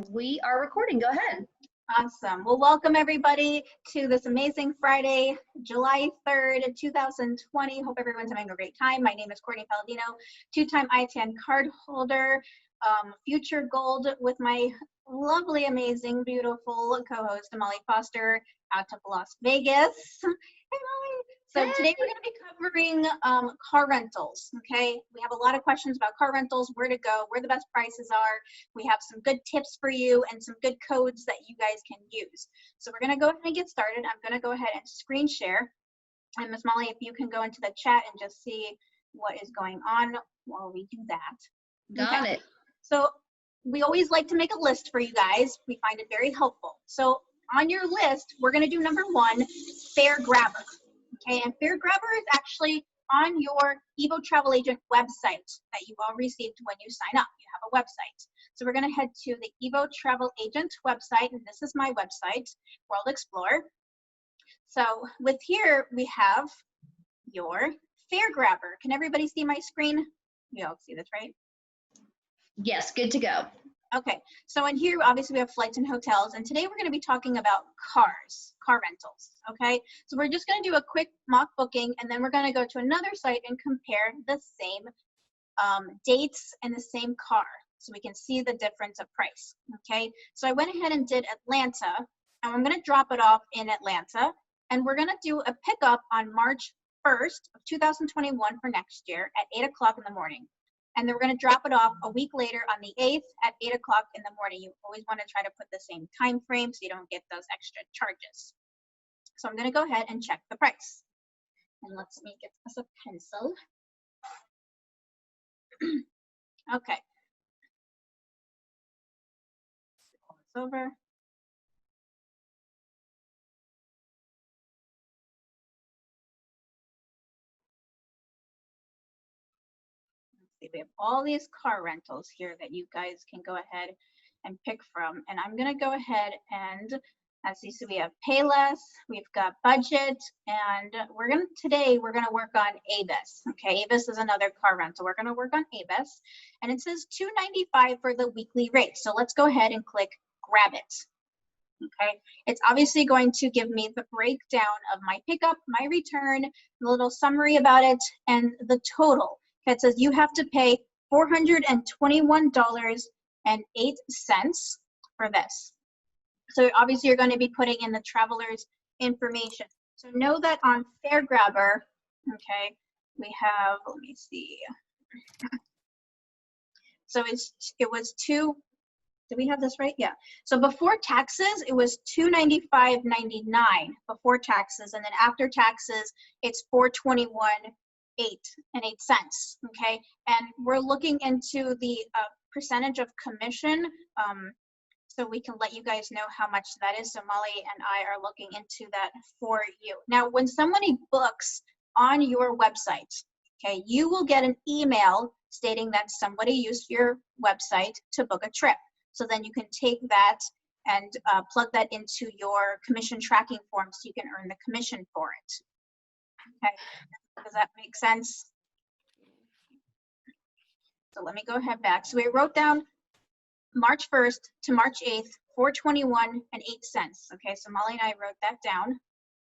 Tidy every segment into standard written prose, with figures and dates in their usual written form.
We are recording. Go ahead. Awesome. Well, welcome everybody to this amazing Friday, July 3rd, 2020. Hope everyone's having a great time. My name is Courtney Palladino, two-time ITAN card holder, future gold with my lovely, amazing, beautiful co-host, Molly Foster, out of Las Vegas. Hey, Molly. So today we're going to be covering car rentals, okay? We have a lot of questions about car rentals, where to go, where the best prices are. We have some good tips for you and some good codes that you guys can use. So we're going to go ahead and get started. I'm going to go ahead and screen share. And Ms. Molly, if you can go into the chat and just see what is going on while we do that. Got it. So we always like to make a list for you guys. We find it very helpful. So on your list, we're going to do number 1, Fare Grabber. Okay, and Fare Grabber is actually on your Evo Travel Agent website that you all received when you sign up. You have a website. So we're going to head to the Evo Travel Agent website, and this is my website, World Explorer. So with here, we have your Fare Grabber. Can everybody see my screen? You all see this, right? Yes, good to go. Okay, so in here, obviously we have flights and hotels, and today we're going to be talking about car rentals, okay? So we're just going to do a quick mock booking, and then we're going to go to another site and compare the same dates and the same car, so we can see the difference of price, okay? So I went ahead and did Atlanta, and I'm going to drop it off in Atlanta, and we're going to do a pickup on March 1st of 2021 for next year at 8 o'clock in the morning. And then we're going to drop it off a week later on the 8th at 8 o'clock in the morning. You always want to try to put the same time frame so you don't get those extra charges. So I'm going to go ahead and check the price. And let's me get us a pencil. Okay. Pull this over. We have all these car rentals here that you guys can go ahead and pick from. And I'm going to go ahead and, as you see, we have Payless, we've got Budget, and today we're going to work on Avis. Okay, Avis is another car rental. We're going to work on Avis, and it says $295 for the weekly rate. So let's go ahead and click Grab It. Okay, it's obviously going to give me the breakdown of my pickup, my return, a little summary about it, and the total. It says you have to pay $421.08 for this. So obviously you're going to be putting in the traveler's information. So know that on Fare Grabber, okay, we have, let me see. So it was two, did we have this right? Yeah. So before taxes, it was $295.99 before taxes, and then after taxes, it's $421.08. Okay, and we're looking into the percentage of commission, so we can let you guys know how much that is. So Molly and I are looking into that for you. Now, when somebody books on your website, okay, you will get an email stating that somebody used your website to book a trip. So then you can take that and plug that into your commission tracking form so you can earn the commission for it. Okay. Does that make sense? So let me go ahead back. So we wrote down March 1st to March 8th, $421.08. Okay, so Molly and I wrote that down.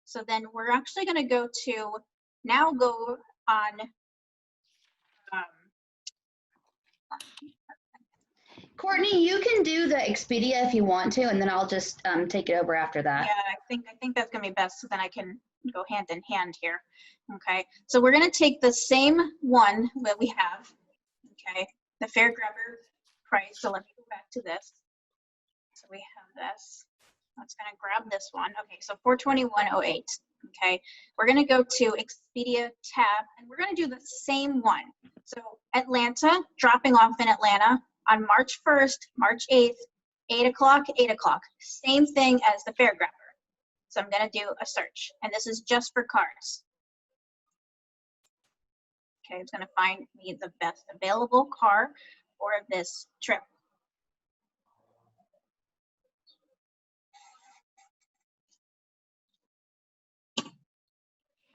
So then we're actually going to go on. Courtney, you can do the Expedia if you want to, and then I'll just take it over after that. Yeah, I think that's going to be best, so then I can go hand in hand here. Okay, so we're going to take the same one that we have, okay, the Fare Grabber price. So let me go back to this. So we have this. Let's going to grab this one. Okay, so $421.08. Okay, we're going to go to Expedia Tab, and we're going to do the same one. So Atlanta, dropping off in Atlanta on March 1st, March 8th, 8 o'clock, 8 o'clock. Same thing as the Fare Grabber. So I'm going to do a search, and this is just for cars. Okay, it's going to find me the best available car for this trip.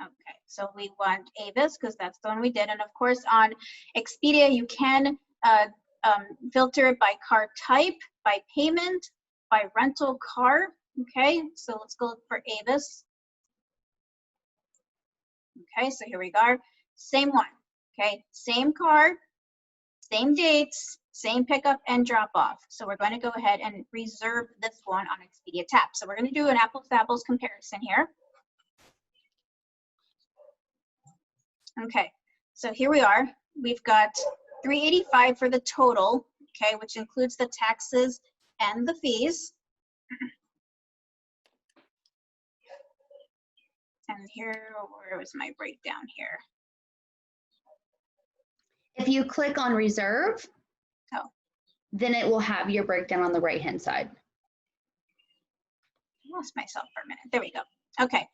Okay, so we want Avis because that's the one we did. And of course on Expedia, you can filter it by car type, by payment, by rental car. Okay, so let's go for Avis. Okay, so here we go. Same one. Okay, same car, same dates, same pickup and drop off. So we're going to go ahead and reserve this one on Expedia Tap. So we're going to do an apples to apples comparison here. Okay, so here we are. We've got $385 for the total, okay, which includes the taxes and the fees. And here, where was my breakdown here? If you click on reserve, then it will have your breakdown on the right-hand side. I lost myself for a minute. There we go. Okay.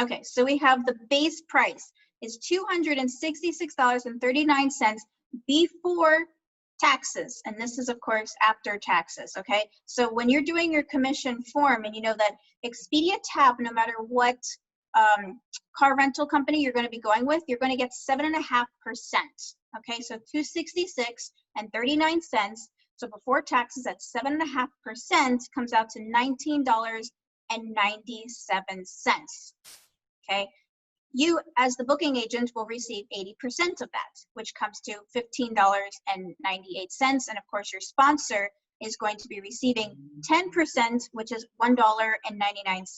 Okay, so we have the base price is $266.39 before taxes. And this is, of course, after taxes, okay? So when you're doing your commission form and you know that Expedia Tap, no matter what car rental company you're going to be going with, you're going to get 7.5%. Okay, so $266.39. So before taxes at 7.5% comes out to $19.97. Okay, you as the booking agent will receive 80% of that, which comes to $15.98. And of course, your sponsor is going to be receiving 10%, which is $1.99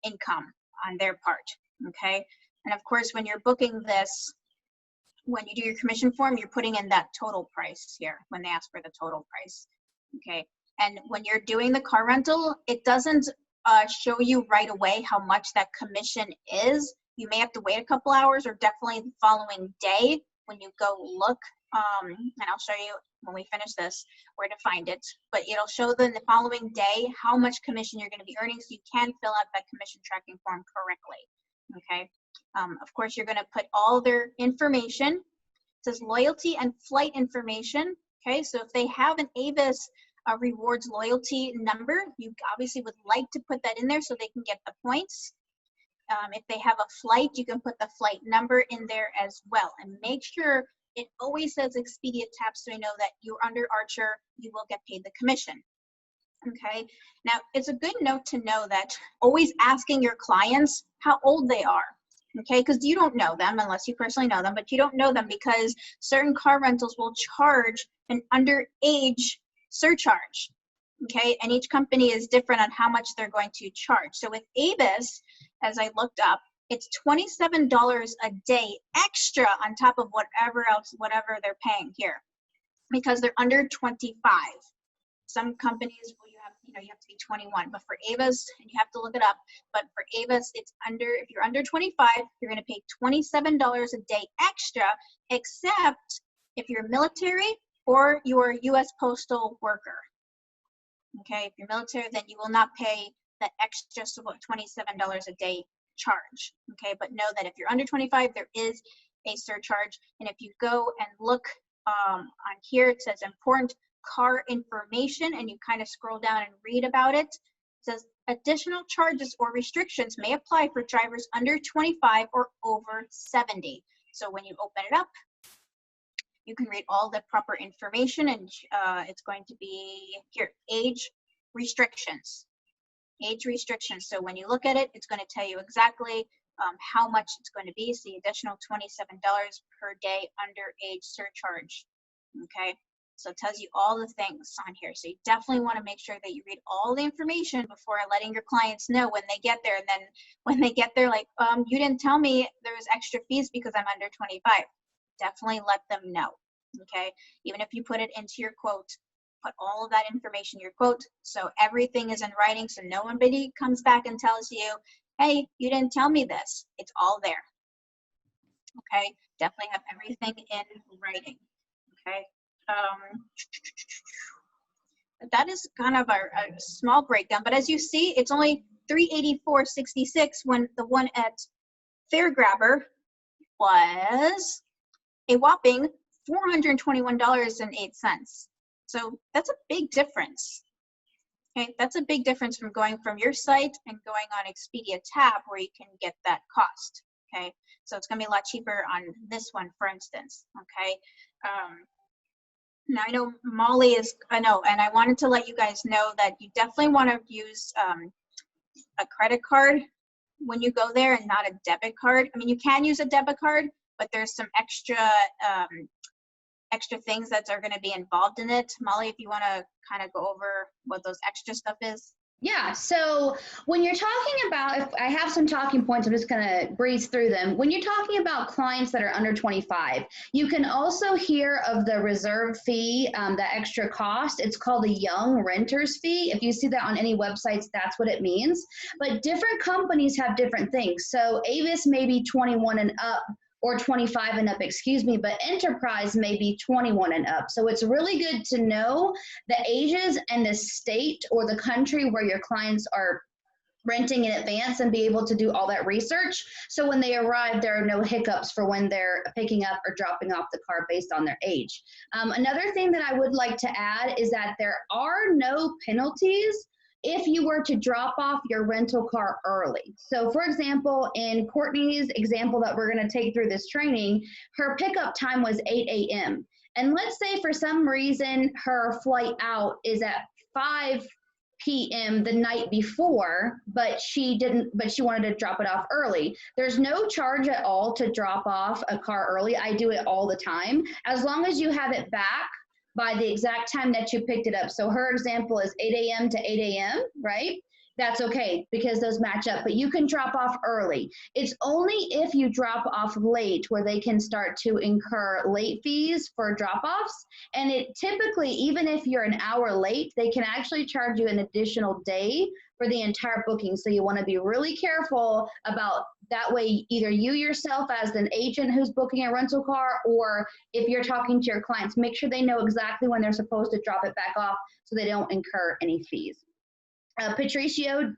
income on their part. Okay, and of course, when you're booking this, when you do your commission form, you're putting in that total price here when they ask for the total price. Okay, and when you're doing the car rental, it doesn't show you right away how much that commission is. You may have to wait a couple hours, or definitely the following day when you go look. And I'll show you when we finish this where to find it. But it'll show them the following day how much commission you're going to be earning, so you can fill out that commission tracking form correctly. Okay. Of course, you're going to put all their information. It says loyalty and flight information. Okay, so if they have an Avis rewards loyalty number, you obviously would like to put that in there so they can get the points. If they have a flight, you can put the flight number in there as well. And make sure it always says Expedia Tap, so you know that you're under Archer, you will get paid the commission. Okay, now it's a good note to know that always asking your clients how old they are. Okay, because you don't know them unless you personally know them, but you don't know them because certain car rentals will charge an underage surcharge. Okay, and each company is different on how much they're going to charge. So with Avis, as I looked up, it's $27 a day extra on top of whatever they're paying here, because they're under 25. Some companies will you have to be 21, but for Avis, and you have to look it up, but for Avis, it's if you're under 25, you're going to pay $27 a day extra, except if you're military or you're a U.S. postal worker. Okay, if you're military, then you will not pay that extra $27 a day charge. Okay, but know that if you're under 25, there is a surcharge. And if you go and look on here, it says important car information, and you kind of scroll down and read about it. It says additional charges or restrictions may apply for drivers under 25 or over 70. So when you open it up, you can read all the proper information, and it's going to be here, age restrictions. Age restrictions. So when you look at it, it's going to tell you exactly how much it's going to be. So the additional $27 per day underage surcharge. Okay, so it tells you all the things on here. So you definitely want to make sure that you read all the information before letting your clients know when they get there. And then when they get there, like, you didn't tell me there was extra fees because I'm under 25. Definitely let them know. Okay, even if you put it into your quote, put all of that information in your quote, so everything is in writing, so nobody comes back and tells you, hey, you didn't tell me this. It's all there. Okay, definitely have everything in writing. Okay, that is kind of a small breakdown, but as you see, it's only $384.66 when the one at Fairgrabber was a whopping $421.08. So that's a big difference. Okay, that's a big difference from going from your site and going on Expedia Tap where you can get that cost. Okay, So it's gonna be a lot cheaper on this one, for instance, okay? Now I know Molly is, I know, and I wanted to let you guys know that you definitely wanna use a credit card when you go there and not a debit card. I mean, you can use a debit card, but there's some extra things that are going to be involved in it. Molly, if you want to kind of go over what those extra stuff is. Yeah, so when you're talking about, if I have some talking points, I'm just going to breeze through them. When you're talking about clients that are under 25, you can also hear of the reserve fee, that extra cost. It's called a young renter's fee. If you see that on any websites, that's what it means. But different companies have different things. So Avis may be 21 and up, or 25 and up, excuse me, but Enterprise may be 21 and up. So it's really good to know the ages and the state or the country where your clients are renting in advance and be able to do all that research. So when they arrive, there are no hiccups for when they're picking up or dropping off the car based on their age. Another thing that I would like to add is that there are no penalties if you were to drop off your rental car early. So for example, in Courtney's example that we're gonna take through this training, her pickup time was 8 a.m. And let's say for some reason her flight out is at 5 p.m. the night before, but she wanted to drop it off early. There's no charge at all to drop off a car early. I do it all the time. As long as you have it back by the exact time that you picked it up. So her example is 8 a.m. to 8 a.m., right? That's okay because those match up, but you can drop off early. It's only if you drop off late where they can start to incur late fees for drop-offs. And it typically, even if you're an hour late, they can actually charge you an additional day for the entire booking. So you want to be really careful about that way, either you yourself as an agent who's booking a rental car, or if you're talking to your clients, make sure they know exactly when they're supposed to drop it back off so they don't incur any fees. Patricio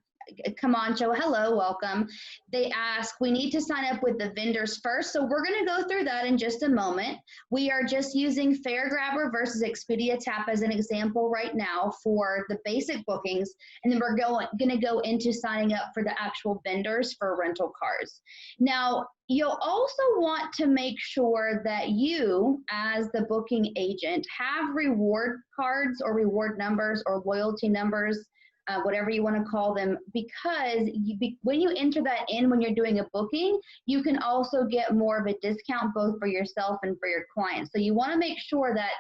Camacho, hello, welcome. They ask, we need to sign up with the vendors first. So we're gonna go through that in just a moment. We are just using FareGrabber versus Expedia Tap as an example right now for the basic bookings. And then we're gonna go into signing up for the actual vendors for rental cars. Now, you'll also want to make sure that you, as the booking agent, have reward cards or reward numbers or loyalty numbers, whatever you want to call them, because when you enter that in when you're doing a booking, you can also get more of a discount both for yourself and for your clients. So you want to make sure that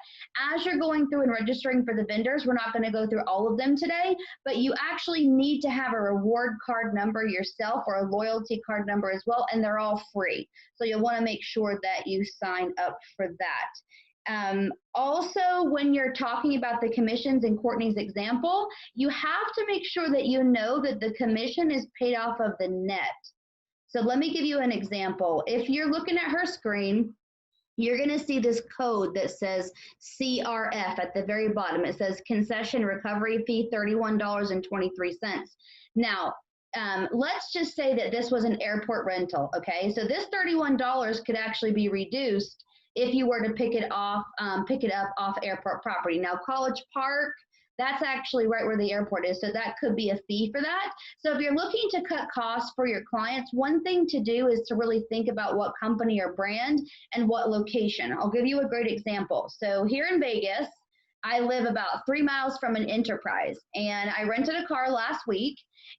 as you're going through and registering for the vendors, we're not going to go through all of them today, but you actually need to have a reward card number yourself or a loyalty card number as well, and they're all free. So you'll want to make sure that you sign up for that. Also, when you're talking about the commissions in Courtney's example, you have to make sure that you know that the commission is paid off of the net. So let me give you an example. If you're looking at her screen, you're going to see this code that says CRF at the very bottom. It says concession recovery fee, $31.23. Now, let's just say that this was an airport rental, okay? So this $31 could actually be reduced if you were to pick it up off airport property. Now, College Park, that's actually right where the airport is, so that could be a fee for that. So if you're looking to cut costs for your clients, one thing to do is to really think about what company or brand and what location. I'll give you a great example. So here in Vegas, I live about 3 miles from an Enterprise, and I rented a car last week,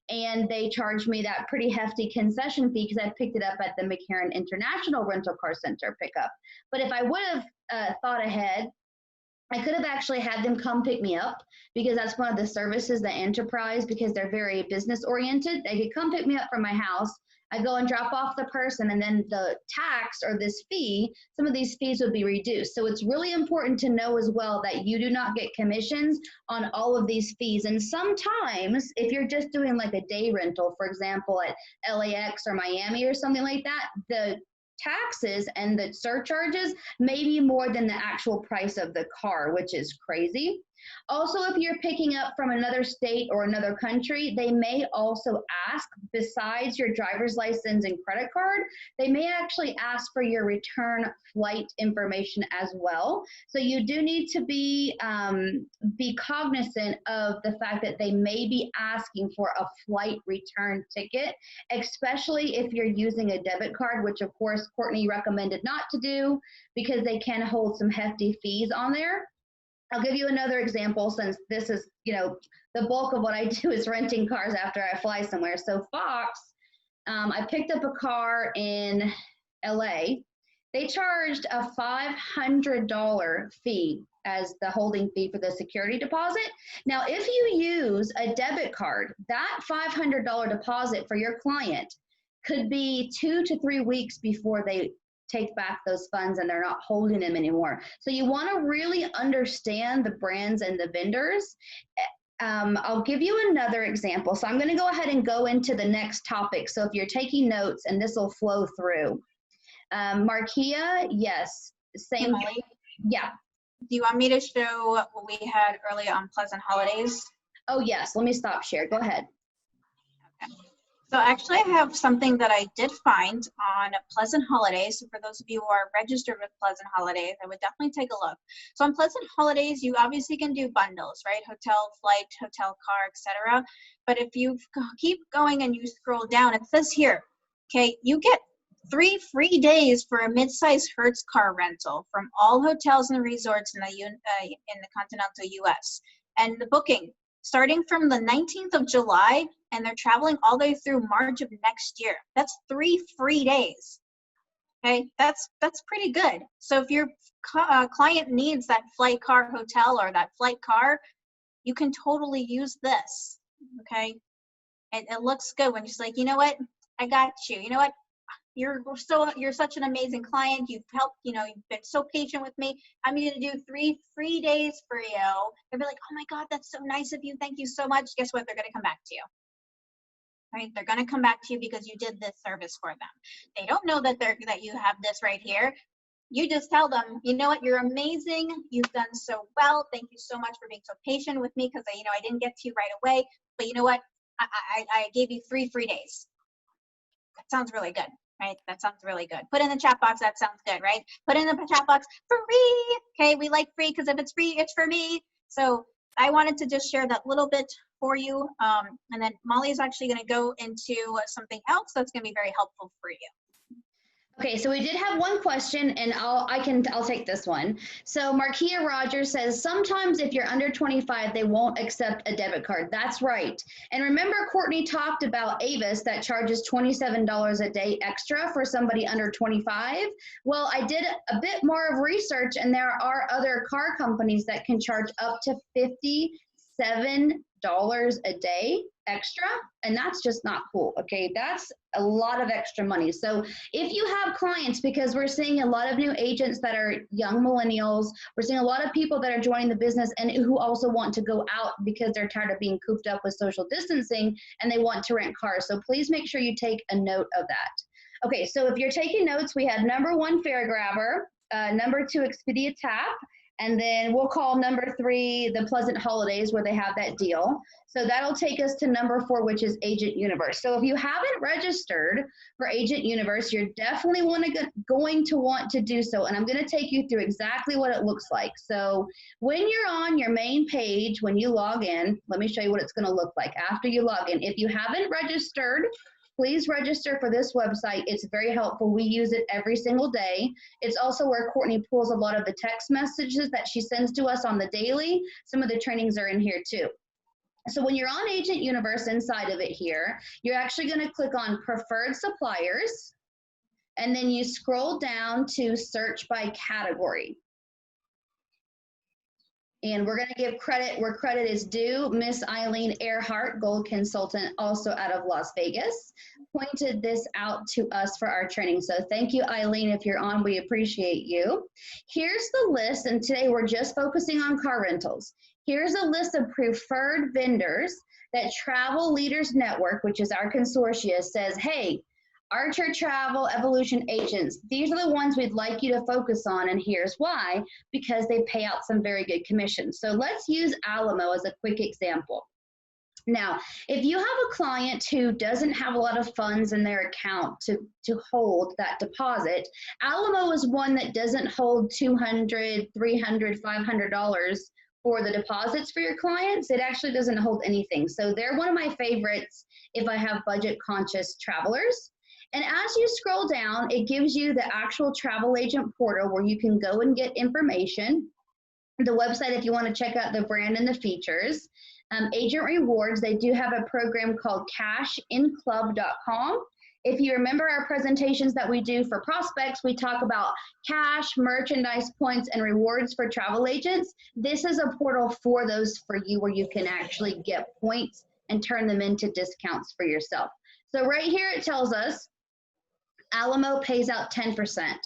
and they charged me that pretty hefty concession fee because I picked it up at the McCarran International Rental Car Center pickup. But if I would have thought ahead, I could have actually had them come pick me up, because that's one of the services that Enterprise, because they're very business oriented, they could come pick me up from my house. I go and drop off the person, and then the tax or this fee, some of these fees would be reduced. So it's really important to know as well that you do not get commissions on all of these fees. And sometimes if you're just doing like a day rental, for example, at LAX or Miami or something like that, the taxes and the surcharges may be more than the actual price of the car, which is crazy. Also, if you're picking up from another state or another country, they may also ask, besides your driver's license and credit card, they may actually ask for your return flight information as well. So you do need to be cognizant of the fact that they may be asking for a flight return ticket, especially if you're using a debit card, which of course Courtney recommended not to do because they can hold some hefty fees on there. I'll give you another example, since this is, the bulk of what I do is renting cars after I fly somewhere. So Fox, I picked up a car in LA. They charged a $500 fee as the holding fee for the security deposit. Now, if you use a debit card, that $500 deposit for your client could be 2 to 3 weeks before they take back those funds and they're not holding them anymore. So you want to really understand the brands and the vendors. I'll give you another example. So I'm going to go ahead and go into the next topic. So if you're taking notes, and this will flow through. Markia, yes. Same. Hey, Molly, yeah. do you want me to show what we had earlier on Pleasant Holidays? Oh, yes. Let me stop share. Go ahead. Okay. So actually I have something that I did find on Pleasant Holidays. So for those of you who are registered with Pleasant Holidays, I would definitely take a look. So on Pleasant Holidays, you obviously can do bundles, right? Hotel, flight, hotel, car, etc. But if you keep going and you scroll down, it says here, okay, you get 3 free days for a mid-size Hertz car rental from all hotels and resorts in the continental U.S. And the booking, starting from the 19th of July, and they're traveling all the way through March of next year. That's 3 free days. Okay, that's pretty good. So if your client needs that flight car hotel or that flight car, you can totally use this. Okay, and it looks good when you're just like, you know what, I got you. You know what, you're such an amazing client. You've helped, you've been so patient with me. I'm going to do 3 free days for you. They'll be like, oh my God, that's so nice of you. Thank you so much. Guess what? They're going to come back to you. Right? They're going to come back to you because you did this service for them. They don't know that you have this right here. You just tell them, you know what, you're amazing. You've done so well. Thank you so much for being so patient with me because I didn't get to you right away. But you know what? I gave you 3 free days. That sounds really good. Right? That sounds really good. Put in the chat box, that sounds good, right? Put in the chat box, free. Okay, we like free because if it's free, it's for me. So I wanted to just share that little bit for you. And then Molly is actually going to go into something else that's going to be very helpful for you. Okay, so we did have one question, and I'll take this one. So Markia Rogers says, sometimes if you're under 25, they won't accept a debit card. That's right. And remember, Courtney talked about Avis that charges $27 a day extra for somebody under 25. Well, I did a bit more of research, and there are other car companies that can charge up to $57 a day extra, and that's just not cool. Okay, that's a lot of extra money. So if you have clients, because we're seeing a lot of new agents that are young millennials, we're seeing a lot of people that are joining the business and who also want to go out because they're tired of being cooped up with social distancing and they want to rent cars. So please make sure you take a note of that. Okay, so if you're taking notes, we had number 1, Fair Grabber, number 2, Expedia Tap, and then we'll call number 3 the Pleasant Holidays, where they have that deal. So that'll take us to number 4, which is Agent Universe. So if you haven't registered for Agent Universe, you're definitely going to want to do so. And I'm going to take you through exactly what it looks like. So when you're on your main page, when you log in, let me show you what it's going to look like after you log in. If you haven't registered, please register for this website. It's very helpful. We use it every single day. It's also where Courtney pulls a lot of the text messages that she sends to us on the daily. Some of the trainings are in here too. So when you're on Agent Universe, inside of it here, you're actually going to click on Preferred Suppliers, and then you scroll down to Search by Category. And we're going to give credit where credit is due. Miss Eileen Earhart, Gold Consultant, also out of Las Vegas, pointed this out to us for our training. So thank you, Eileen. If you're on, we appreciate you. Here's the list, and today we're just focusing on car rentals. Here's a list of preferred vendors that Travel Leaders Network, which is our consortia, says, hey, Archer Travel, Evolution Agents. These are the ones we'd like you to focus on, and here's why, because they pay out some very good commissions. So let's use Alamo as a quick example. Now, if you have a client who doesn't have a lot of funds in their account to hold that deposit, Alamo is one that doesn't hold $200, $300, $500 for the deposits for your clients. It actually doesn't hold anything. So they're one of my favorites if I have budget conscious travelers. And as you scroll down, it gives you the actual travel agent portal where you can go and get information. The website, if you want to check out the brand and the features. Agent rewards, they do have a program called cashinclub.com. If you remember our presentations that we do for prospects, we talk about cash, merchandise points, and rewards for travel agents. This is a portal for those for you where you can actually get points and turn them into discounts for yourself. So right here it tells us Alamo pays out 10%.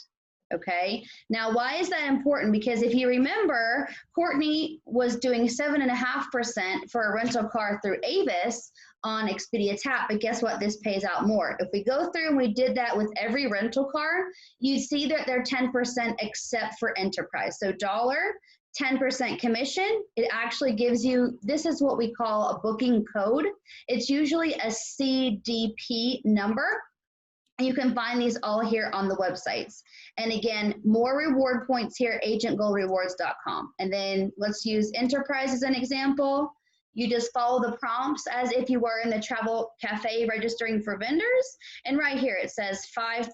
Okay, now why is that important? Because if you remember, Courtney was doing 7.5% for a rental car through Avis on Expedia Tap, but guess what? This pays out more. If we go through and we did that with every rental car, you see that they're 10% except for enterprise. So dollar, 10% commission, it actually gives you, this is what we call a booking code. It's usually a CDP number. You can find these all here on the websites. And again, more reward points here, agentgoalrewards.com. And then let's use enterprise as an example. You just follow the prompts as if you were in the travel cafe registering for vendors. And right here, it says 5%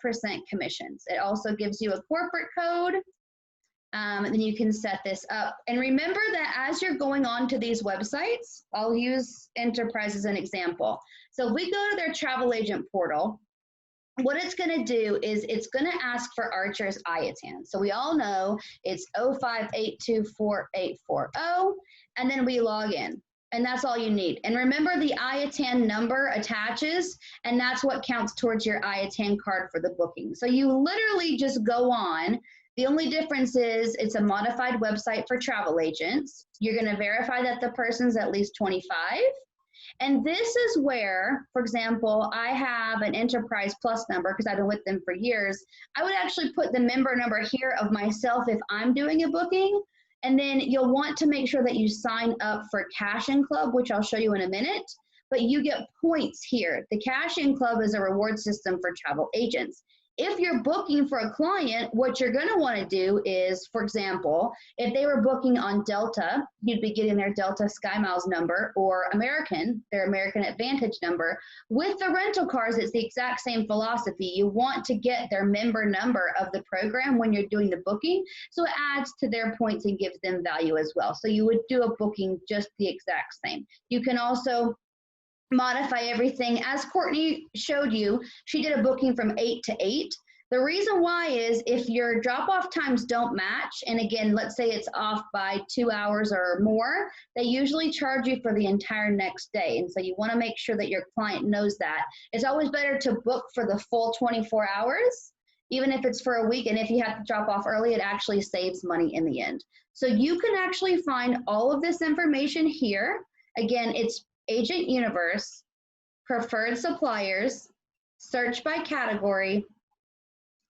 commissions. It also gives you a corporate code. And then you can set this up. And remember that as you're going on to these websites, I'll use enterprise as an example. So if we go to their travel agent portal, what it's going to do is it's going to ask for Archer's IATAN. So we all know it's 05824840, and then we log in. And that's all you need. And remember, the IATAN number attaches, and that's what counts towards your IATAN card for the booking. So you literally just go on. The only difference is it's a modified website for travel agents. You're going to verify that the person's at least 25. And this is where, for example, I have an Enterprise Plus number because I've been with them for years. I would actually put the member number here of myself if I'm doing a booking. And then you'll want to make sure that you sign up for Cash In Club, which I'll show you in a minute. But you get points here. The Cash In Club is a reward system for travel agents. If you're booking for a client, what you're going to want to do is, for example, if they were booking on Delta, you'd be getting their Delta SkyMiles number, or American, their American Advantage number. With the rental cars, it's the exact same philosophy. You want to get their member number of the program when you're doing the booking, so it adds to their points and gives them value as well. So you would do a booking just the exact same. You can also modify everything. As Courtney showed you, she did a booking from 8 to 8. The reason why is if your drop-off times don't match, and again, let's say it's off by 2 hours or more, they usually charge you for the entire next day. And so you want to make sure that your client knows that. It's always better to book for the full 24 hours, even if it's for a week. And if you have to drop off early, it actually saves money in the end. So you can actually find all of this information here. Again, it's Agent Universe, preferred suppliers, search by category,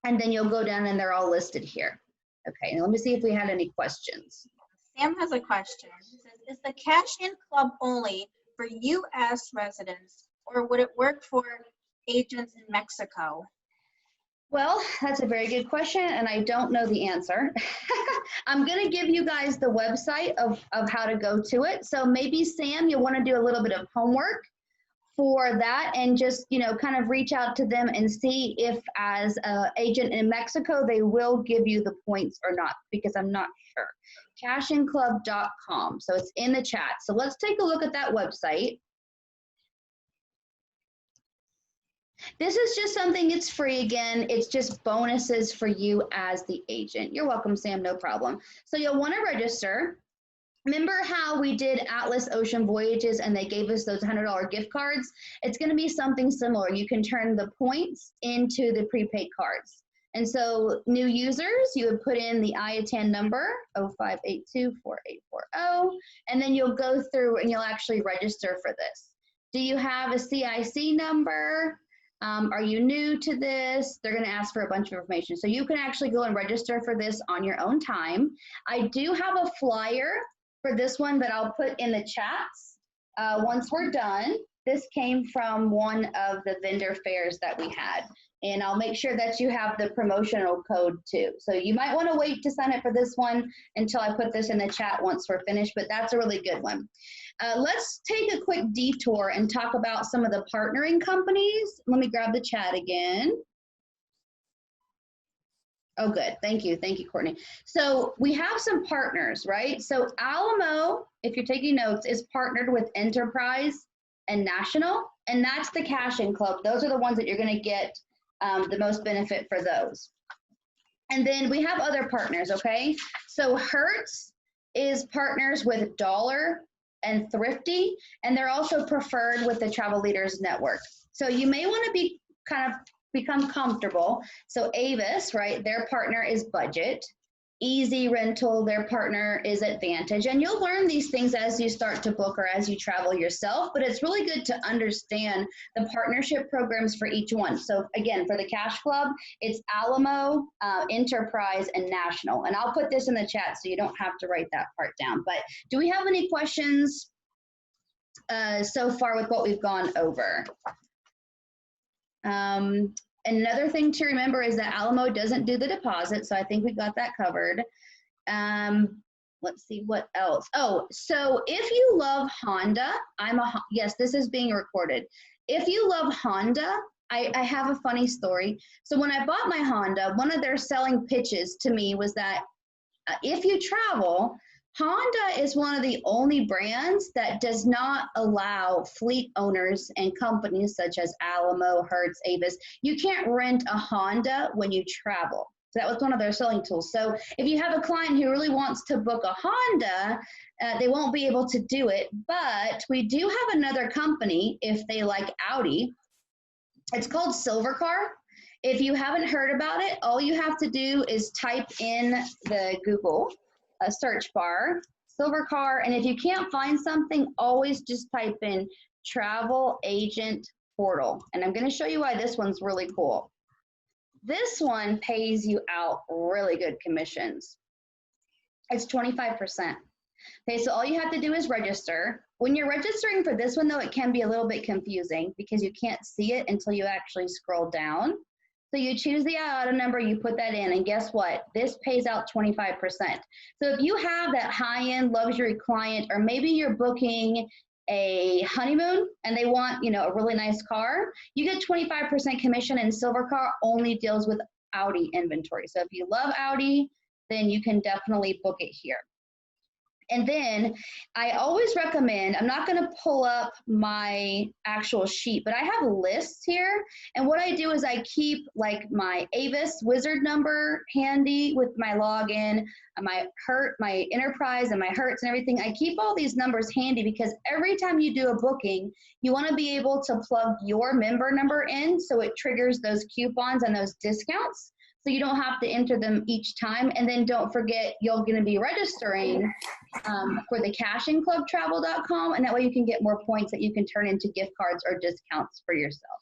and then you'll go down and they're all listed here. Okay, now let me see if we had any questions. Sam has a question. It says, is the Cash In Club only for U.S. residents, or would it work for agents in Mexico? Well, that's a very good question, and I don't know the answer. I'm going to give you guys the website of how to go to it. So maybe, Sam, you'll want to do a little bit of homework for that and just, kind of reach out to them and see if as an agent in Mexico, they will give you the points or not, because I'm not sure. Cashinclub.com. So it's in the chat. So let's take a look at that website. This is just something, it's free again. It's just bonuses for you as the agent. You're welcome, Sam, no problem. So you'll want to register. Remember how we did Atlas Ocean Voyages and they gave us those $100 gift cards? It's going to be something similar. You can turn the points into the prepaid cards. And so new users, you would put in the IATAN number, 05824840, and then you'll go through and you'll actually register for this. Do you have a CIC number? Are you new to this? They're going to ask for a bunch of information. So you can actually go and register for this on your own time. I do have a flyer for this one that I'll put in the chats once we're done. This came from one of the vendor fairs that we had. And I'll make sure that you have the promotional code too. So you might want to wait to sign up for this one until I put this in the chat once we're finished, but that's a really good one. Let's take a quick detour and talk about some of the partnering companies. Let me grab the chat again. Oh, good. Thank you. Thank you, Courtney. So we have some partners, right? So Alamo, if you're taking notes, is partnered with Enterprise and National, and that's the Cash-In Club. Those are the ones that you're going to get the most benefit for those. And then we have other partners, okay? So Hertz is partners with Dollar and Thrifty, and they're also preferred with the Travel Leaders Network. So you may want to be become comfortable. So Avis, right, their partner is Budget. Easy Rental, their partner is Advantage. And you'll learn these things as you start to book or as you travel yourself, but it's really good to understand the partnership programs for each one. So again, for the Cash Club, it's Alamo, Enterprise, and National. And I'll put this in the chat so you don't have to write that part down. But do we have any questions so far with what we've gone over? Another thing to remember is that Alamo doesn't do the deposit, so I think we got that covered. Let's see what else. Oh, so if you love Honda, yes, this is being recorded. If you love Honda, I have a funny story. So when I bought my Honda, one of their selling pitches to me was that if you travel, Honda is one of the only brands that does not allow fleet owners and companies such as Alamo, Hertz, Avis. You can't rent a Honda when you travel. So that was one of their selling tools. So if you have a client who really wants to book a Honda, they won't be able to do it. But we do have another company, if they like Audi. It's called Silvercar. If you haven't heard about it, all you have to do is type in the Google a search bar, Silvercar, and if you can't find something, always just type in travel agent portal. And I'm going to show you why this one's really cool. This one pays you out really good commissions. It's 25%. Okay, so all you have to do is register. When you're registering for this one, though, it can be a little bit confusing because you can't see it until you actually scroll down. So you choose the IATA number, you put that in, and guess what? This pays out 25%. So if you have that high-end luxury client, or maybe you're booking a honeymoon and they want, a really nice car, you get 25% commission, and Silvercar only deals with Audi inventory. So if you love Audi, then you can definitely book it here. And then I always recommend, I'm not going to pull up my actual sheet, but I have lists here. And what I do is I keep like my Avis Wizard number handy with my login, my Enterprise and my Hertz and everything. I keep all these numbers handy because every time you do a booking, you want to be able to plug your member number in so it triggers those coupons and those discounts. So you don't have to enter them each time. And then don't forget, you're going to be registering for the cashinclubtravel.com, and that way you can get more points that you can turn into gift cards or discounts for yourself.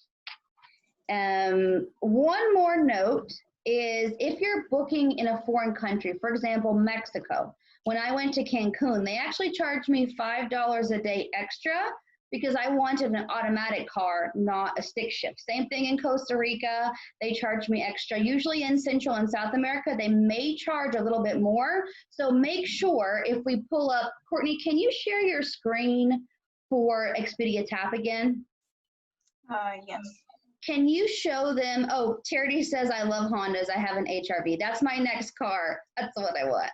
One more note is if you're booking in a foreign country, for example, Mexico, when I went to Cancun, they actually charged me $5 a day extra because I wanted an automatic car, not a stick shift. Same thing in Costa Rica, they charge me extra. Usually in Central and South America, they may charge a little bit more. So make sure if we pull up, Courtney, can you share your screen for Expedia Tap again? Yes. Can you show them, oh, Charity says, I love Hondas, I have an HRV. That's my next car, that's what I want.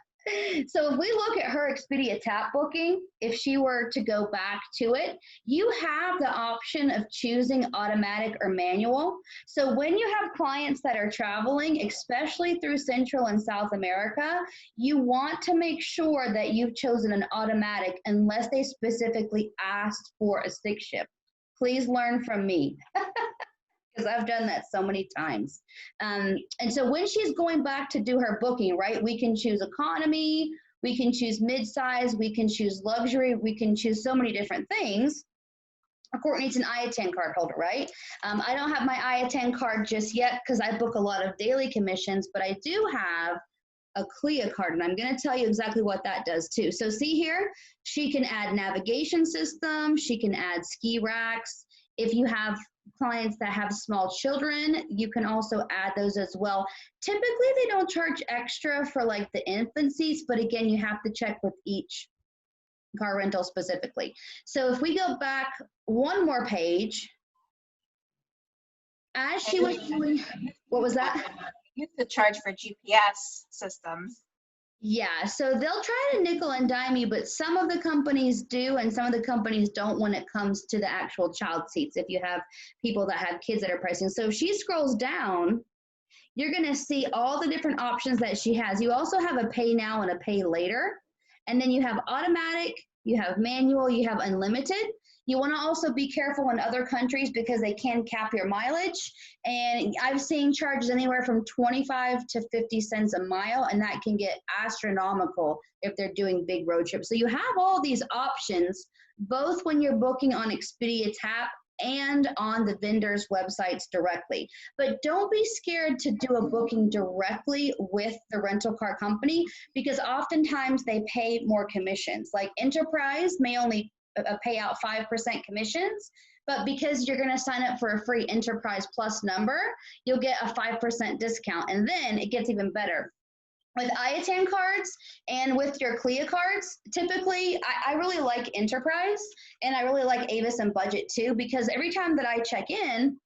So if we look at her Expedia Tap booking, if she were to go back to it, you have the option of choosing automatic or manual. So when you have clients that are traveling, especially through Central and South America, you want to make sure that you've chosen an automatic unless they specifically asked for a stick shift. Please learn from me. Because I've done that so many times. And so when she's going back to do her booking, right, we can choose economy, we can choose mid-size, we can choose luxury, we can choose so many different things. Courtney's an I-10 card holder, right? I don't have my I-10 card just yet because I book a lot of daily commissions, but I do have a CLIA card, and I'm going to tell you exactly what that does too. So see here, she can add navigation system, she can add ski racks. If you have clients that have small children, you can also add those as well. Typically, they don't charge extra for like the infant seats, but again, you have to check with each car rental specifically. So if we go back one more page, as she was doing, what was that? Used to charge for GPS systems. Yeah, so they'll try to nickel and dime you, but some of the companies do and some of the companies don't when it comes to the actual child seats if you have people that have kids that are pricing. So if she scrolls down, you're going to see all the different options that she has. You also have a pay now and a pay later, and then you have automatic, you have manual, you have unlimited. You want to also be careful in other countries because they can cap your mileage. And I've seen charges anywhere from 25 to 50 cents a mile, and that can get astronomical if they're doing big road trips. So you have all these options, both when you're booking on Expedia Tap and on the vendors' websites directly. But don't be scared to do a booking directly with the rental car company because oftentimes they pay more commissions. Like Enterprise may only pay out 5% commissions, but because you're going to sign up for a free Enterprise Plus number, you'll get a 5% discount. And then it gets even better. With I-10 cards and with your CLIA cards, typically I really like Enterprise and I really like Avis and Budget too, because every time that I check in,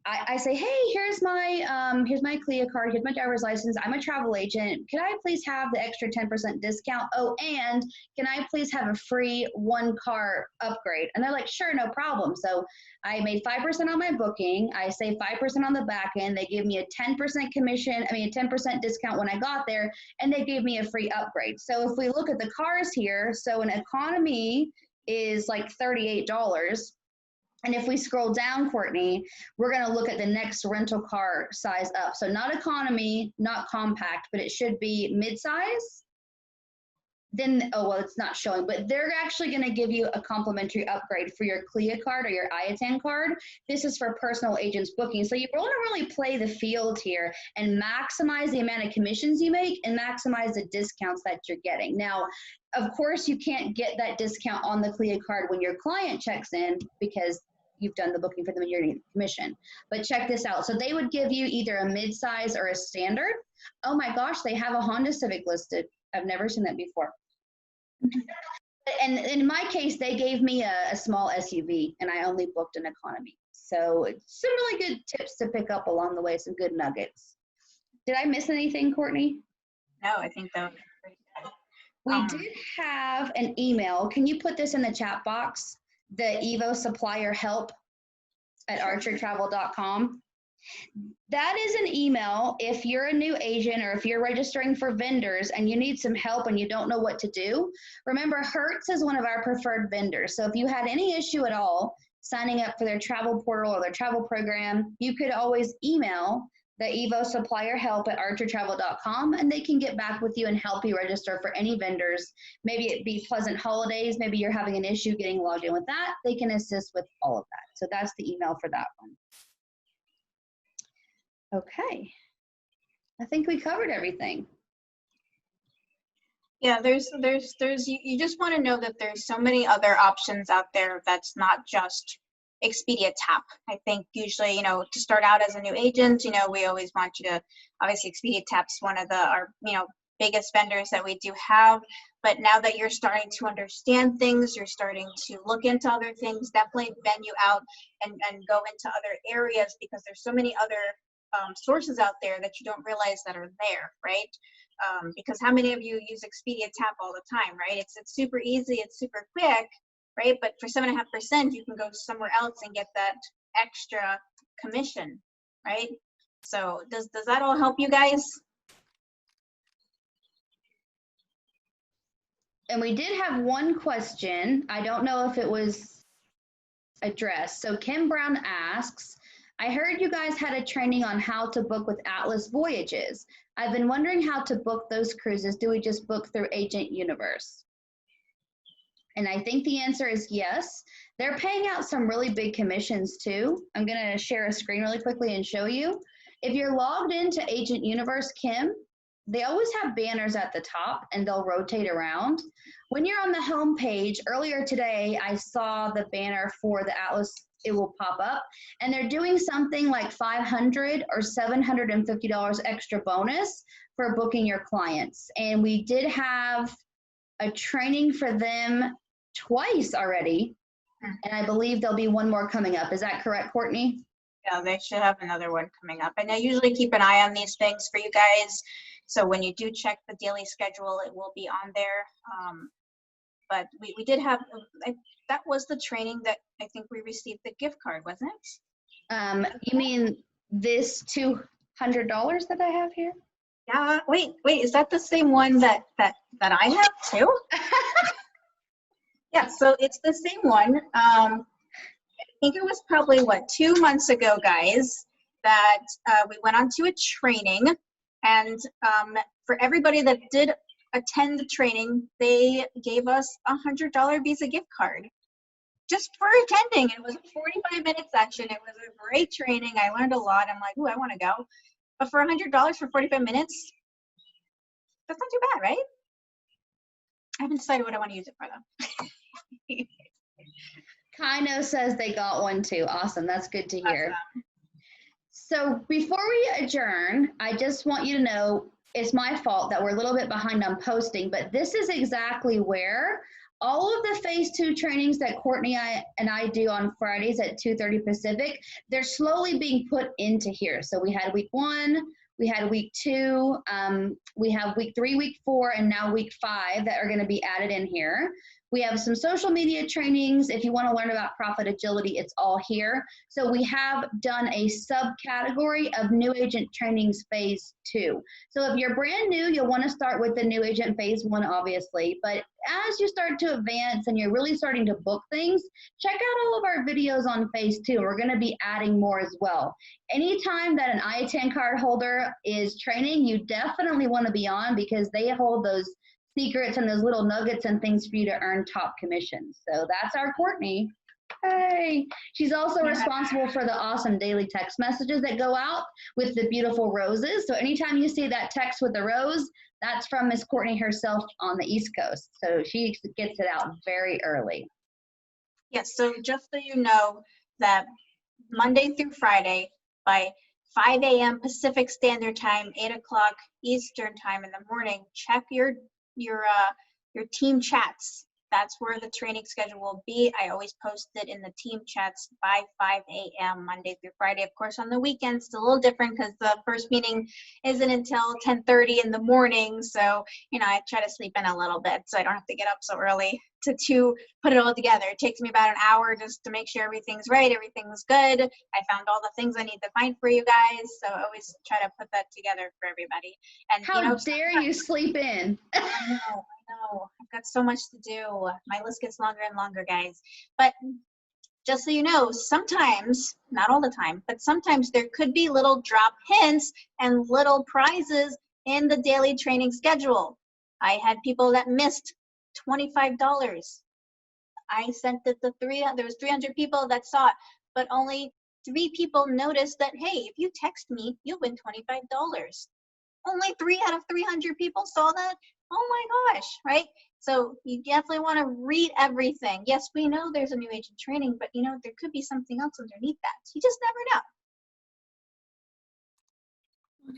I say, hey, here's my CLIA card, here's my driver's license, I'm a travel agent, can I please have the extra 10% discount? Oh, and can I please have a free one car upgrade? And they're like, sure, no problem. So I made 5% on my booking, I save 5% on the back end, they give me a 10% commission, a 10% discount when I got there, and they gave me a free upgrade. So if we look at the cars here, so an economy is like $38. And if we scroll down, Courtney, we're going to look at the next rental car size up. So not economy, not compact, but it should be midsize. Then, oh, well, it's not showing, but they're actually going to give you a complimentary upgrade for your CLIA card or your I-10 card. This is for personal agents booking. So you want to really play the field here and maximize the amount of commissions you make and maximize the discounts that you're getting. Now, of course, you can't get that discount on the CLIA card when your client checks in because you've done the booking for them and you're getting commission. But check this out. So they would give you either a mid-size or a standard. Oh my gosh, they have a Honda Civic listed. I've never seen that before. And in my case, they gave me a small SUV and I only booked an economy. So some really good tips to pick up along the way, some good nuggets. Did I miss anything, Courtney? No, I think that was pretty good. We did have an email. Can you put this in the chat box? The Evo supplier help at archertravel.com. That is an email if you're a new agent or if you're registering for vendors and you need some help and you don't know what to do. Remember, Hertz is one of our preferred vendors. So if you had any issue at all signing up for their travel portal or their travel program, you could always email the Evo supplier help at archertravel.com and they can get back with you and help you register for any vendors. Maybe it be pleasant holidays, maybe you're having an issue getting logged in with that. They can assist with all of that. So that's the email for that one. Okay, I think we covered everything. Yeah, you just want to know that there's so many other options out there that's not just Expedia Tap. I think usually, to start out as a new agent, we always want you to, obviously Expedia Tap's one of our biggest vendors that we do have. But now that you're starting to understand things, you're starting to look into other things, definitely venue out and go into other areas because there's so many other sources out there that you don't realize that are there, right? Because how many of you use Expedia Tap all the time, right? It's super easy, it's super quick, right? But for 7.5%, you can go somewhere else and get that extra commission, right? So does that all help you guys? And we did have one question. I don't know if it was addressed. So Kim Brown asks, I heard you guys had a training on how to book with Atlas Voyages. I've been wondering how to book those cruises. Do we just book through Agent Universe? And I think the answer is yes. They're paying out some really big commissions too. I'm going to share a screen really quickly and show you. If you're logged into Agent Universe, Kim, they always have banners at the top and they'll rotate around. When you're on the home page, earlier today, I saw the banner for the Atlas. It will pop up, and they're doing something like $500 or $750 extra bonus for booking your clients. And we did have a training for them twice already, and I believe there'll be one more coming up. Is that correct, Courtney? Yeah, they should have another one coming up. And I usually keep an eye on these things for you guys. So when you do check the daily schedule, it will be on there. But we did have, that was the training that I think we received the gift card, wasn't it? You mean this $200 that I have here? Yeah, wait, is that the same one that I have too? Yeah, so it's the same one. I think it was probably, 2 months ago, guys, that we went on to a training. And for everybody that did attend the training, they gave us a $100 Visa gift card just for attending. It was a 45-minute session. It was a great training. I learned a lot. I'm like, ooh, I want to go. But for $100 for 45 minutes, that's not too bad, right? I haven't decided what I want to use it for, though. Kino says they got one too. Awesome. That's good to hear. Awesome. So before we adjourn, I just want you to know it's my fault that we're a little bit behind on posting, but this is exactly where all of the phase 2 trainings that Courtney and I do on Fridays at 2:30 Pacific, they're slowly being put into here. So we had week 1, we had week 2, we have week 3, week 4, and now week 5 that are going to be added in here. We have some social media trainings. If you want to learn about profit agility, it's all here. So we have done a subcategory of new agent trainings phase 2. So if you're brand new, you'll want to start with the new agent phase 1, obviously. But as you start to advance and you're really starting to book things, check out all of our videos on phase 2. We're going to be adding more as well. Anytime that an I-10 card holder is training, you definitely want to be on, because they hold those secrets and those little nuggets and things for you to earn top commissions. So that's our Courtney. Hey, she's also responsible for the awesome daily text messages that go out with the beautiful roses. So anytime you see that text with the rose, that's from Miss Courtney herself on the East Coast. So she gets it out very early. Yes, so just so you know that Monday through Friday by 5 a.m. Pacific Standard Time, 8 o'clock Eastern Time in the morning, check your team chats. That's where the training schedule will be. I always post it in the team chats by 5 a.m. Monday through Friday. Of course, on the weekends, it's a little different because the first meeting isn't until 10:30 in the morning. So, I try to sleep in a little bit so I don't have to get up so early to put it all together. It takes me about an hour just to make sure everything's right, everything's good. I found all the things I need to find for you guys. So I always try to put that together for everybody. And how dare you sleep in? I know. I've got so much to do. My list gets longer and longer, guys. But just so you know, sometimes, not all the time, but sometimes there could be little drop hints and little prizes in the daily training schedule. I had people that missed $25. I sent it to there was 300 people that saw it, but only 3 people noticed that, hey, if you text me, you'll win $25. Only 3 out of 300 people saw that. Oh my gosh, right? So you definitely want to read everything. Yes, we know there's a new agent training, but there could be something else underneath that. You just never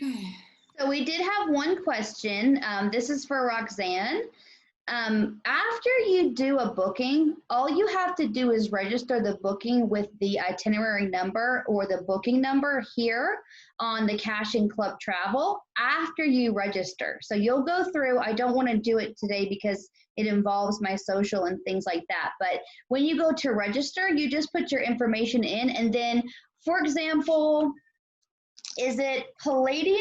know. Okay. So we did have one question. This is for Roxanne. After you do a booking, all you have to do is register the booking with the itinerary number or the booking number here on the Cashing Club Travel after you register. So you'll go through, I don't want to do it today because it involves my social and things like that. But when you go to register, you just put your information in, and then, for example, is it Palladium?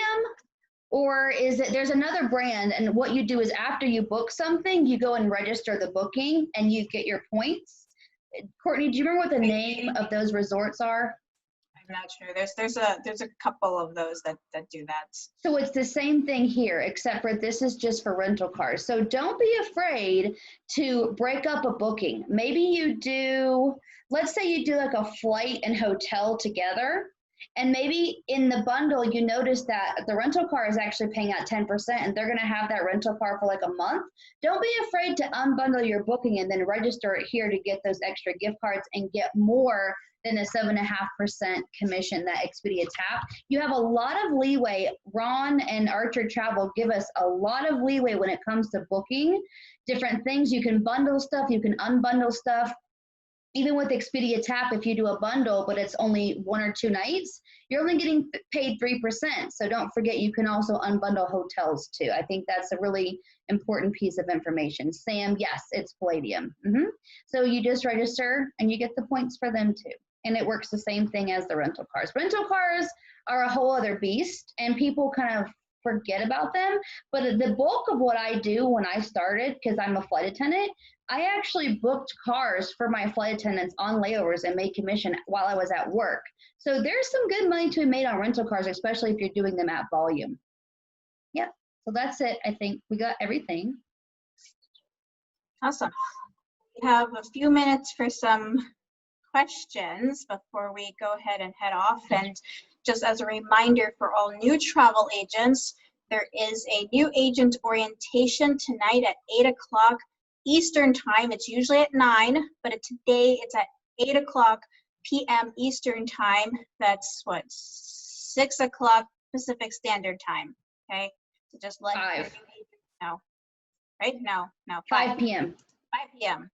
Or is it, there's another brand, and what you do is after you book something, you go and register the booking and you get your points. Courtney, do you remember what the name of those resorts are? I I'm not sure. There's a couple of those that do that. So it's the same thing here, except for this is just for rental cars. So don't be afraid to break up a booking. Maybe you do, let's say you do like a flight and hotel together, and maybe in the bundle you notice that the rental car is actually paying out 10% and they're going to have that rental car for like a month. Don't be afraid to unbundle your booking and then register it here to get those extra gift cards and get more than the 7.5% commission that Expedia Tap. You have a lot of leeway. Ron and Archer Travel give us a lot of leeway when it comes to booking different things. You can bundle stuff, you can unbundle stuff. Even with Expedia Tap, if you do a bundle, but it's only 1 or 2 nights, you're only getting paid 3%. So don't forget, you can also unbundle hotels too. I think that's a really important piece of information. Sam, yes, it's Palladium. So you just register and you get the points for them too. And it works the same thing as the rental cars. Rental cars are a whole other beast and people kind of forget about them. But the bulk of what I do when I started, because I'm a flight attendant, I actually booked cars for my flight attendants on layovers and made commission while I was at work. So there's some good money to be made on rental cars, especially if you're doing them at volume. Yep, so that's it. I think we got everything. Awesome. We have a few minutes for some questions before we go ahead and head off. And just as a reminder for all new travel agents, there is a new agent orientation tonight at 8 o'clock Eastern time. It's usually at 9, but today it's at 8 o'clock p.m. Eastern time. That's what, 6 o'clock Pacific Standard Time. Okay, so just let your new agent know. Right? No, 5 p.m. 5 p.m.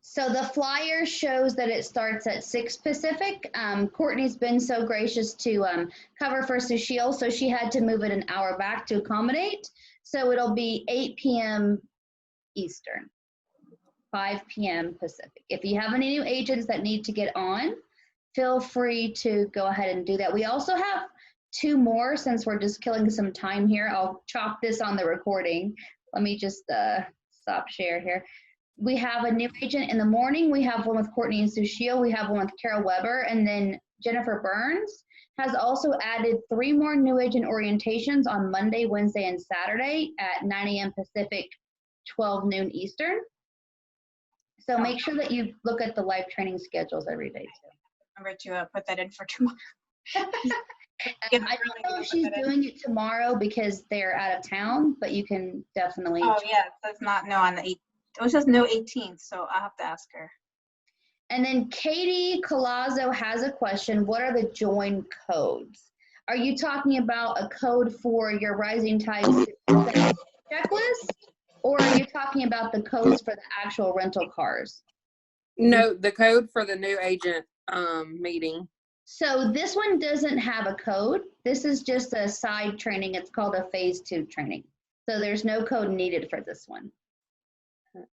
So the flyer shows that it starts at 6 Pacific. Courtney's been so gracious to cover for Sushil, so she had to move it an hour back to accommodate. So it'll be 8 p.m. Eastern, 5 p.m. Pacific. If you have any new agents that need to get on, feel free to go ahead and do that. We also have 2 more since we're just killing some time here. I'll chalk this on the recording. Let me just stop share here. We have a new agent in the morning. We have one with Courtney and Sushil. We have one with Carol Weber. And then Jennifer Burns has also added 3 more new agent orientations on Monday, Wednesday, and Saturday at 9 a.m. Pacific, 12 noon Eastern. So make sure that you look at the live training schedules every day too. Remember to put that in for tomorrow. I don't know if she's doing it tomorrow because they're out of town, but you can definitely. Oh yeah, it says not no on the 8th. It says no 18th, so I'll have to ask her. And then Katie Colazzo has a question. What are the join codes? Are you talking about a code for your Rising Tide checklist, or are you talking about the codes for the actual rental cars? No, the code for the new agent meeting. So this one doesn't have a code. This is just a side training. It's called a phase 2 training. So there's no code needed for this one.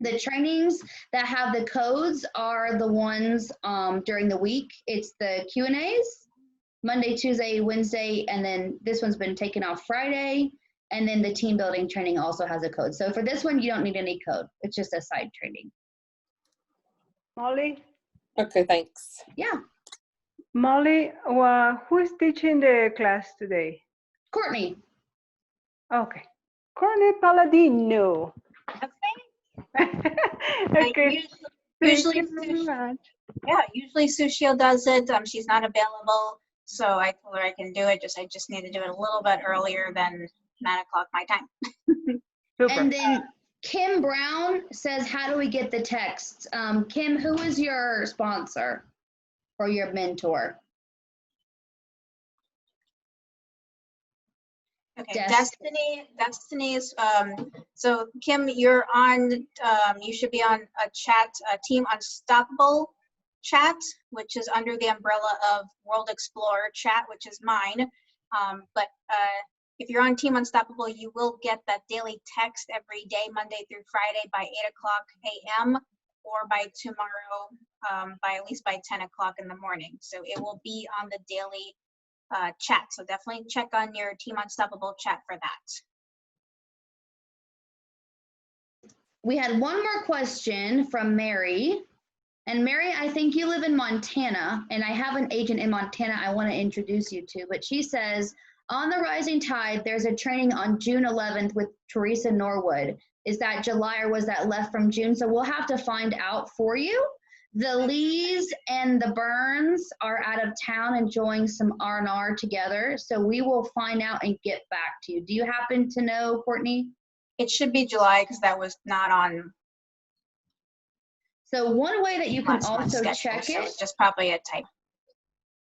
The trainings that have the codes are the ones during the week. It's the Q&As, Monday, Tuesday, Wednesday, and then this one's been taken off Friday. And then the team building training also has a code. So for this one, you don't need any code. It's just a side training. Molly? Okay, thanks. Yeah. Molly, who is teaching the class today? Courtney. Okay. Courtney Palladino. That's me. Okay. Usually, Yeah, usually Sushil does it. She's not available, so I told her I can do it. I just need to do it a little bit earlier than 9 o'clock my time. super. And then Kim Brown says, how do we get the texts? Kim, who is your sponsor or your mentor? Okay, Destiny is, so Kim, you're on, you should be on a chat, Team Unstoppable chat, which is under the umbrella of World Explorer chat, which is mine. But if you're on Team Unstoppable, you will get that daily text every day, Monday through Friday by 8 o'clock a.m. or by tomorrow, by at least by 10 o'clock in the morning. So it will be on the daily chat. So definitely check on your Team Unstoppable chat for that. We had one more question from Mary. And Mary, I think you live in Montana, and I have an agent in Montana I want to introduce you to, but she says, on the Rising Tide, there's a training on June 11th with Teresa Norwood. Is that July or was that left from June? So we'll have to find out for you. The Lees and the Burns are out of town enjoying some R&R together, so we will find out and get back to you. Do you happen to know, Courtney? It should be July because that was not on So one way that you can last month's also schedule, check so it, it's just probably a type.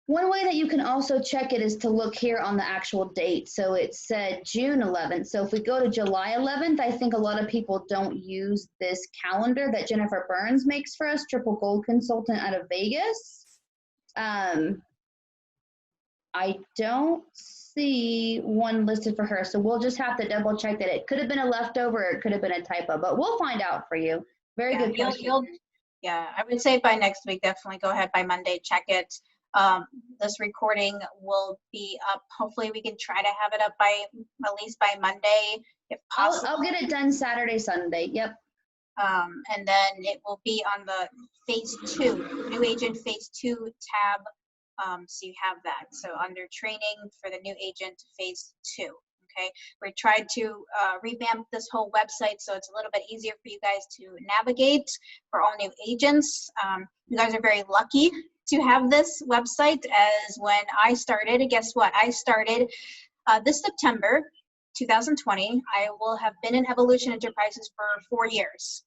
one way that you can also check it is to look here on the actual date. So it said June 11th. So if we go to July 11th, I think a lot of people don't use this calendar that Jennifer Burns makes for us, Triple Gold Consultant out of Vegas. I don't see one listed for her, so we'll just have to double check that. It could have been a leftover, or it could have been a typo, but we'll find out for you. Very good question. Yeah, I would say by next week, definitely go ahead by Monday, check it. This recording will be up. Hopefully we can try to have it up by at least by Monday, if possible. I'll get it done Saturday, Sunday. Yep. And then it will be on the phase 2, new agent phase 2 tab. So you have that. So under training for the new agent phase 2. Okay, we tried to revamp this whole website so it's a little bit easier for you guys to navigate for all new agents. You guys are very lucky to have this website, as when I started, guess what? I started this September 2020. I will have been in Evolution Enterprises for 4 years.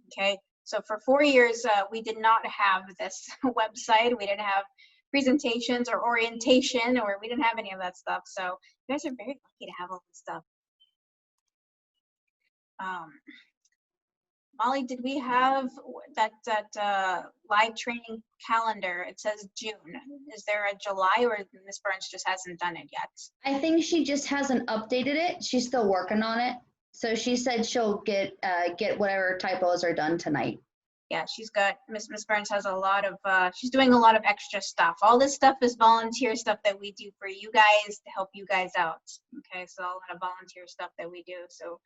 Okay, so for 4 years, we did not have this website. We didn't have presentations or orientation, or we didn't have any of that stuff. So you guys are very lucky to have all this stuff. Molly, did we have that live training calendar? It says June. Is there a July, or Ms. Burns just hasn't done it yet? I think she just hasn't updated it. She's still working on it. So she said she'll get whatever typos are done tonight. Yeah, she's got, Miss Burns has a lot of, she's doing a lot of extra stuff. All this stuff is volunteer stuff that we do for you guys to help you guys out. Okay, so a lot of volunteer stuff that we do so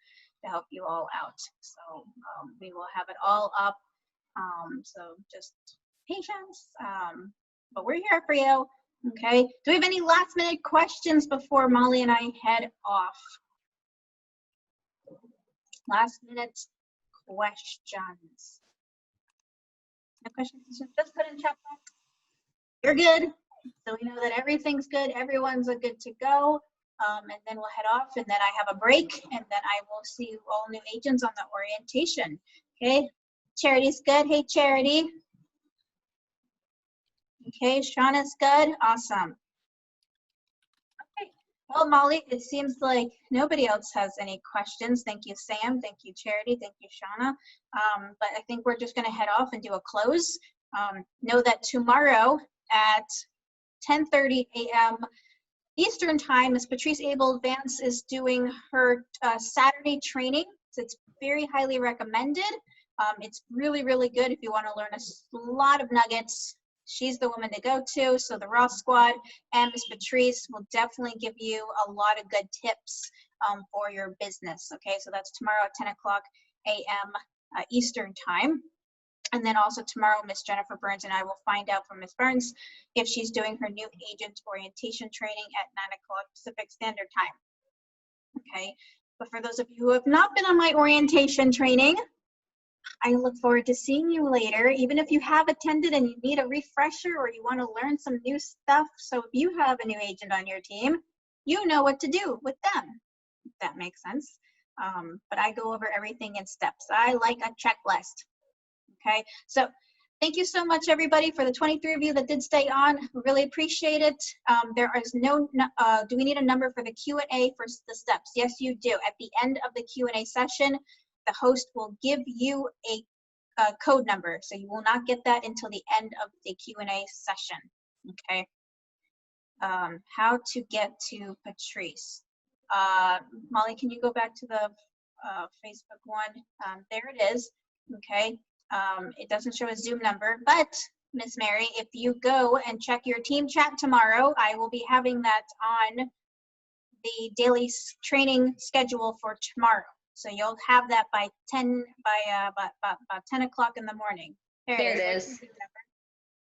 to help you all out. So we will have it all up. So just patience, but we're here for you. Okay, do we have any last minute questions before Molly and I head off? Last minute questions. No questions? Just put in chat box. You're good. So we know that everything's good. Everyone's good to go. And then we'll head off, and then I have a break, and then I will see you all new agents on the orientation. Okay. Charity's good. Hey, Charity. Okay, Shauna's good. Awesome. Okay. Well, Molly, it seems like nobody else has any questions. Thank you, Sam. Thank you, Charity. Thank you, Shauna. But I think we're just going to head off and do a close. Know that tomorrow at 10:30 a.m. Eastern Time, Ms. Patrice Abel Vance is doing her Saturday training. So it's very highly recommended. It's really, really good if you want to learn a lot of nuggets. She's the woman to go to. So the Raw Squad and Ms. Patrice will definitely give you a lot of good tips for your business. Okay, so that's tomorrow at 10 o'clock a.m. Eastern Time. And then also tomorrow, Miss Jennifer Burns and I will find out from Miss Burns if she's doing her new agent orientation training at 9 o'clock Pacific Standard Time. Okay, but for those of you who have not been on my orientation training, I look forward to seeing you later, even if you have attended and you need a refresher or you want to learn some new stuff. So if you have a new agent on your team, you know what to do with them, if that makes sense. But I go over everything in steps. I like a checklist. Okay, so thank you so much, everybody, for the 23 of you that did stay on. We really appreciate it. There is no, do we need a number for the Q&A for the steps? Yes, you do. At the end of the Q&A session, the host will give you a code number. So you will not get that until the end of the Q&A session. Okay. How to get to Patrice. Molly, can you go back to the Facebook one? There it is. Okay. It doesn't show a Zoom number, but Miss Mary, if you go and check your team chat tomorrow, I will be having that on the daily training schedule for tomorrow. So you'll have that by about 10 o'clock in the morning. There it is.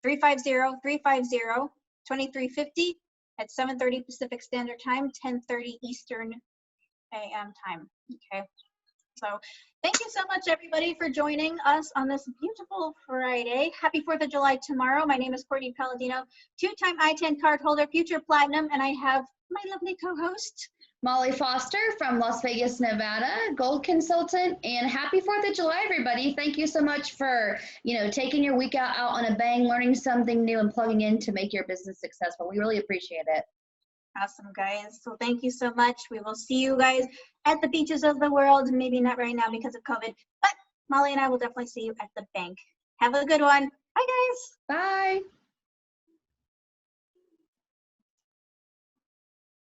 350-350-2350 at 7:30 Pacific Standard Time, 10:30 Eastern AM time. Okay. So thank you so much, everybody, for joining us on this beautiful Friday. Happy 4th of July tomorrow. My name is Courtney Palladino, two-time I-10 card holder, future platinum, and I have my lovely co-host, Molly Foster from Las Vegas, Nevada, gold consultant, and happy 4th of July, everybody. Thank you so much for, taking your week out on a bang, learning something new and plugging in to make your business successful. We really appreciate it. Awesome, guys. So thank you so much. We will see you guys at the beaches of the world. Maybe not right now because of COVID, but Molly and I will definitely see you at the bank. Have a good one. Bye, guys. Bye.